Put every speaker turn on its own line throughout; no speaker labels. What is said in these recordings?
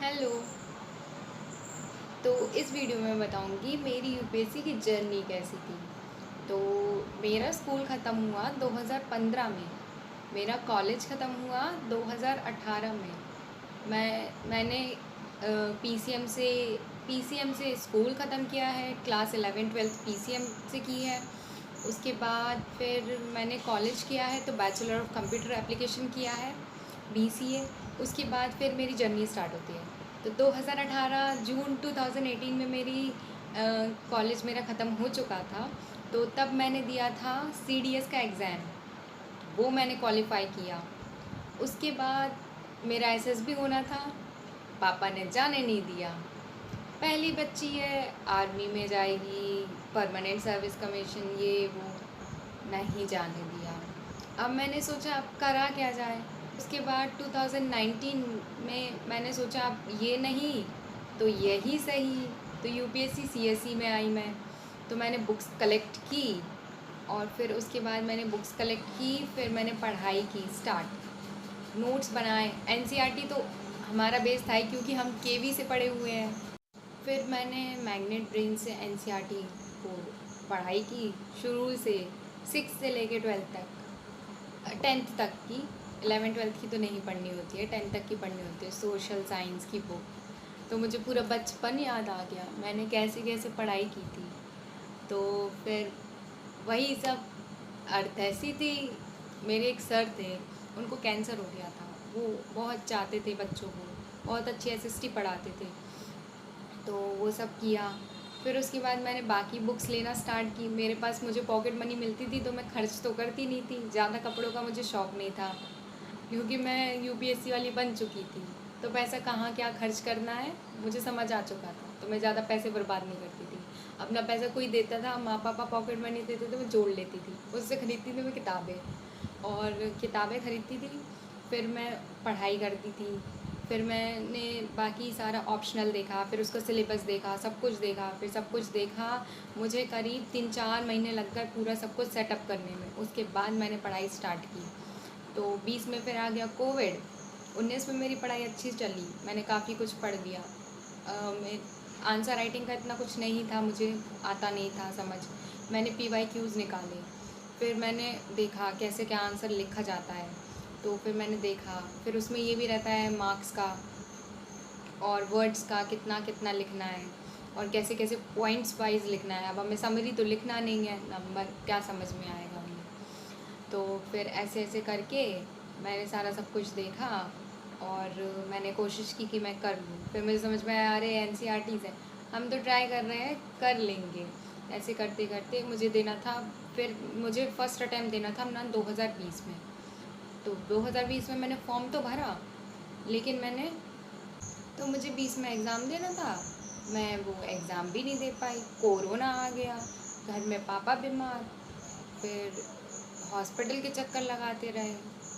Hello. तो इस video में बताऊंगी मेरी यूपीएससी की जर्नी कैसी थी। तो मेरा स्कूल ख़त्म हुआ 2015 में। मेरा कॉलेज ख़त्म हुआ 2018 में। मैंने पीसीएम से स्कूल ख़त्म किया है। क्लास 11 12 पीसीएम से की है। उसके बाद फिर मैंने कॉलेज किया है तो बैचलर ऑफ कंप्यूटर एप्लीकेशन किया है, बीसीए। उसके बाद फिर मेरी जर्नी स्टार्ट होती है। तो 2018 जून 2018 में मेरी कॉलेज मेरा ख़त्म हो चुका था। तो तब मैंने दिया था सीडीएस का एग्ज़ाम, वो मैंने क्वालिफ़ाई किया। उसके बाद मेरा एसएसबी होना था, पापा ने जाने नहीं दिया। पहली बच्ची है, आर्मी में जाएगी, परमानेंट सर्विस कमीशन, ये वो, नहीं जाने दिया। अब मैंने सोचा अब करा क्या जाए। उसके बाद 2019 में मैंने सोचा अब ये नहीं तो यही सही। तो यूपीएससी सीएसई में आई मैं। तो मैंने बुक्स कलेक्ट की और फिर उसके बाद मैंने बुक्स कलेक्ट की, फिर मैंने पढ़ाई की स्टार्ट, नोट्स बनाए। एनसीईआरटी तो हमारा बेस था ही क्योंकि हम केवी से पढ़े हुए हैं। फिर मैंने मैग्नेट ब्रेन से एनसीईआरटी को पढ़ाई की शुरू से, 6 से लेके 12 तक, 10th तक की। 11 12 की तो नहीं पढ़नी होती है, 10th तक की पढ़नी होती है, सोशल साइंस की बुक। तो मुझे पूरा बचपन याद आ गया, मैंने कैसे कैसे पढ़ाई की थी। तो फिर वही सब अर्थ ऐसी थी। मेरे एक सर थे, उनको कैंसर हो गया था। वो बहुत चाहते थे बच्चों को, बहुत अच्छी एसएसटी पढ़ाते थे। तो वो सब किया। फिर उसके बाद मैंने बाकी बुक्स लेना स्टार्ट की। मेरे पास मुझे पॉकेट मनी मिलती थी तो मैं खर्च तो करती नहीं थी। ज़्यादा कपड़ों का मुझे शौक़ नहीं था क्योंकि मैं यूपीएससी वाली बन चुकी थी। तो पैसा कहाँ क्या खर्च करना है मुझे समझ आ चुका था, तो मैं ज़्यादा पैसे बर्बाद नहीं करती थी। अपना पैसा कोई देता था, माँ पापा पॉकेट मनी देते थे, मैं जोड़ लेती थी, उससे ख़रीदती थी मैं किताबें, और किताबें ख़रीदती थी। फिर मैं पढ़ाई करती थी। फिर मैंने बाकी सारा ऑप्शनल देखा, फिर उसका सिलेबस देखा, सब कुछ देखा, फिर सब कुछ देखा। मुझे करीब 3 4 महीने लग गए पूरा सब कुछ सेटअप करने में। उसके बाद मैंने पढ़ाई स्टार्ट की। तो 20 में फिर आ गया कोविड। 19 में मेरी पढ़ाई अच्छी चली, मैंने काफ़ी कुछ पढ़ लिया। मैं आंसर राइटिंग का इतना कुछ नहीं था, मुझे आता नहीं था समझ। मैंने पीवाईक्यूज़ निकाले, फिर मैंने देखा कैसे क्या आंसर लिखा जाता है। तो फिर मैंने देखा, फिर उसमें ये भी रहता है मार्क्स का और वर्ड्स का कितना कितना लिखना है और कैसे कैसे पॉइंट्स वाइज लिखना है। अब हमें समरी तो लिखना नहीं है, नंबर क्या समझ में आएगा हमें। तो फिर ऐसे ऐसे करके मैंने सारा सब कुछ देखा और मैंने कोशिश की कि मैं कर लूँ। फिर मुझे समझ में आया, अरे एनसीईआरटीज़ है, हम तो ट्राई कर रहे हैं, कर लेंगे। ऐसे करते करते मुझे देना था। फिर मुझे फ़र्स्ट अटैम्प्ट देना था अपना 2020 में। तो 2020 में मैंने फॉर्म तो भरा, लेकिन मुझे 20 में एग्ज़ाम देना था, मैं वो एग्ज़ाम भी नहीं दे पाई। कोरोना आ गया, घर में पापा बीमार, फिर हॉस्पिटल के चक्कर लगाते रहे,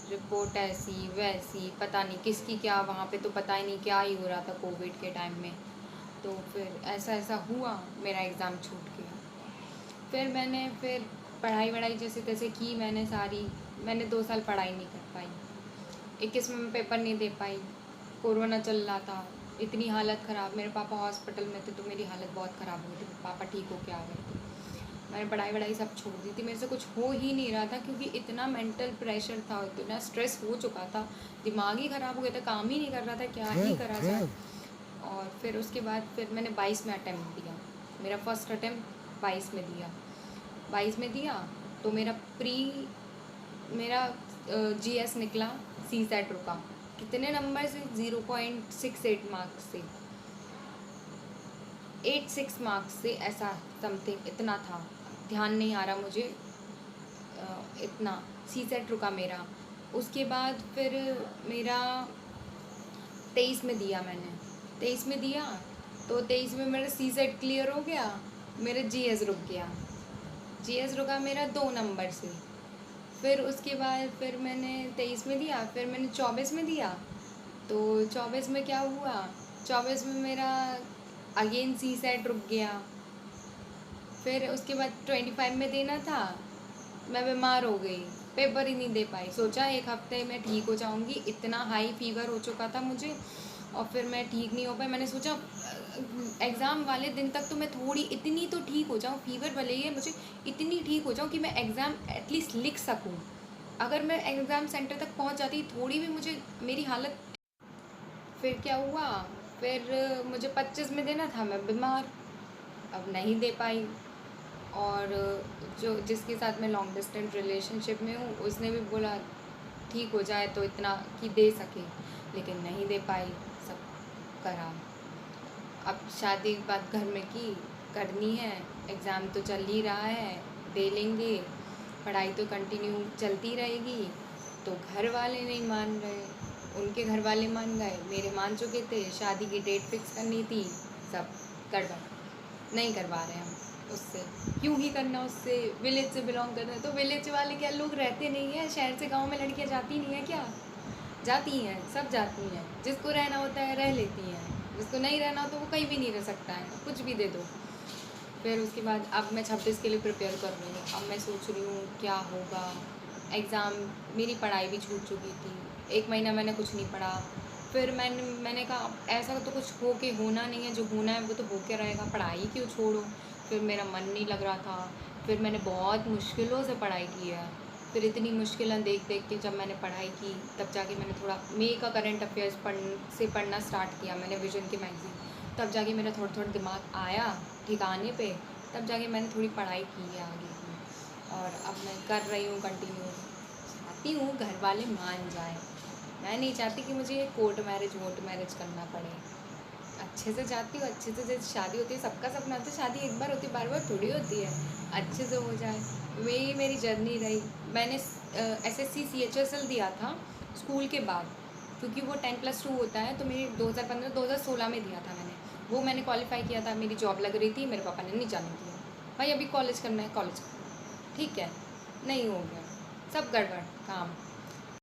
रिपोर्ट ऐसी वैसी, पता नहीं किसकी क्या, वहाँ पे तो पता ही नहीं क्या ही हो रहा था कोविड के टाइम में। तो फिर ऐसा ऐसा हुआ, मेरा एग्ज़ाम छूट गया। फिर पढ़ाई वढ़ाई जैसे तैसे की मैंने सारी। मैंने 2 साल पढ़ाई नहीं कर पाई, 21 में मैं पेपर नहीं दे पाई, कोरोना चल रहा था, इतनी हालत ख़राब। मेरे पापा हॉस्पिटल में थे तो मेरी हालत बहुत ख़राब हुई थी, पापा ठीक हो के आ गए थे। मैंने पढ़ाई वढ़ाई सब छोड़ दी थी, मेरे से कुछ हो ही नहीं रहा था क्योंकि इतना मेंटल प्रेशर था, इतना स्ट्रेस हो चुका था, दिमाग ही ख़राब हो गया था, काम ही नहीं कर रहा था, क्या ही करा जाए। और फिर उसके बाद फिर मैंने 22 में अटैम्प्ट दिया, मेरा फर्स्ट अटैम्प्ट 22 में दिया। 22 में दिया तो मेरा जीएस निकला, सी सेट रुका। कितने नंबर से? 0.68 मार्क्स से, 86 मार्क्स से, ऐसा समथिंग इतना था, ध्यान नहीं आ रहा मुझे। इतना सी सेट रुका मेरा। उसके बाद फिर मेरा 23 में दिया मैंने। 23 में दिया तो 23 में मेरा सी सेट क्लियर हो गया, मेरा जीएस रुक गया। जीएस रुका मेरा 2 नंबर से। फिर उसके बाद फिर मैंने 23 में दिया, फिर मैंने 24 में दिया। तो 24 में क्या हुआ, 24 में मेरा अगेन सी सेट रुक गया। फिर उसके बाद 25 में देना था, मैं बीमार हो गई, पेपर ही नहीं दे पाई। सोचा एक हफ्ते में ठीक हो जाऊंगी, इतना हाई फीवर हो चुका था मुझे और फिर मैं ठीक नहीं हो पाई। मैंने सोचा एग्ज़ाम वाले दिन तक तो मैं थोड़ी इतनी तो ठीक हो जाऊँ, फीवर भले ही है मुझे, इतनी ठीक हो जाऊँ कि मैं एग्ज़ाम एटलीस्ट लिख सकूँ। अगर मैं एग्ज़ाम सेंटर तक पहुँच जाती थोड़ी भी मुझे मेरी हालत। फिर क्या हुआ, फिर मुझे 25 में देना था, मैं बीमार, अब नहीं दे पाई। और जो जिसके साथ मैं लॉन्ग डिस्टेंस रिलेशनशिप में हूँ उसने भी बोला ठीक हो जाए तो इतना कि दे सके, लेकिन नहीं दे पाई, सब करा। अब शादी के बाद घर में की करनी है, एग्ज़ाम तो चल ही रहा है, दे लेंगे, पढ़ाई तो कंटिन्यू चलती रहेगी। तो घर वाले नहीं मान रहे, उनके घर वाले मान गए, मेरे मान चुके थे, शादी की डेट फिक्स करनी थी, सब गड़बड़, नहीं करवा रहे हम उससे। क्यों ही करना उससे, विलेज से बिलोंग करना है तो विलेज वाले क्या लोग रहते नहीं हैं, शहर से गांव में लड़कियां जाती नहीं हैं क्या? जाती हैं, सब जाती हैं, जिसको रहना होता है रह लेती हैं, जिसको नहीं रहना हो तो वो कहीं भी नहीं रह सकता है, कुछ भी दे दो। फिर उसके बाद अब मैं 26 के लिए प्रिपेयर कर रही हूँ, अब मैं सोच रही हूँ क्या होगा। एग्ज़ाम, मेरी पढ़ाई भी छूट चुकी थी, 1 महीना मैंने कुछ नहीं पढ़ा। फिर मैंने कहा अब ऐसा तो कुछ हो के होना नहीं है, जो होना है वो तो हो के रहेगा, पढ़ाई क्यों छोड़ो। फिर मेरा मन नहीं लग रहा था, फिर मैंने बहुत मुश्किलों से पढ़ाई की है। फिर इतनी मुश्किलें देख देख के जब मैंने पढ़ाई की तब जाके मैंने थोड़ा मे का करंट अफेयर्स पढ़ना स्टार्ट किया मैंने, विजन के मैगज़ीन। तब जाके मेरा थोड़ा थोड़ा दिमाग आया ठिकाने पे, तब जाके मैंने थोड़ी पढ़ाई की है आगे की, और अब मैं कर रही हूँ कंटिन्यू। चाहती हूँ घर वाले मान जाएं, मैं नहीं चाहती कि मुझे कोर्ट मैरिज वोट मैरिज करना पड़े। अच्छे से चाहती हूँ, अच्छे से जैसे शादी होती है, सबका सपना होता है शादी एक बार होती है, बार बार थोड़ी होती है, अच्छे से हो जाए। वही मेरी जर्नी रही। मैंने SSC CHSL दिया था स्कूल के बाद, क्योंकि वो 10+2 होता है, तो मेरी 2015-2016 में दिया था मैंने, वो मैंने क्वालिफाई किया था, मेरी जॉब लग रही थी, मेरे पापा ने नहीं जाने दिया, भाई अभी कॉलेज करना है कॉलेज, ठीक है, नहीं हो गया, सब गड़बड़ काम।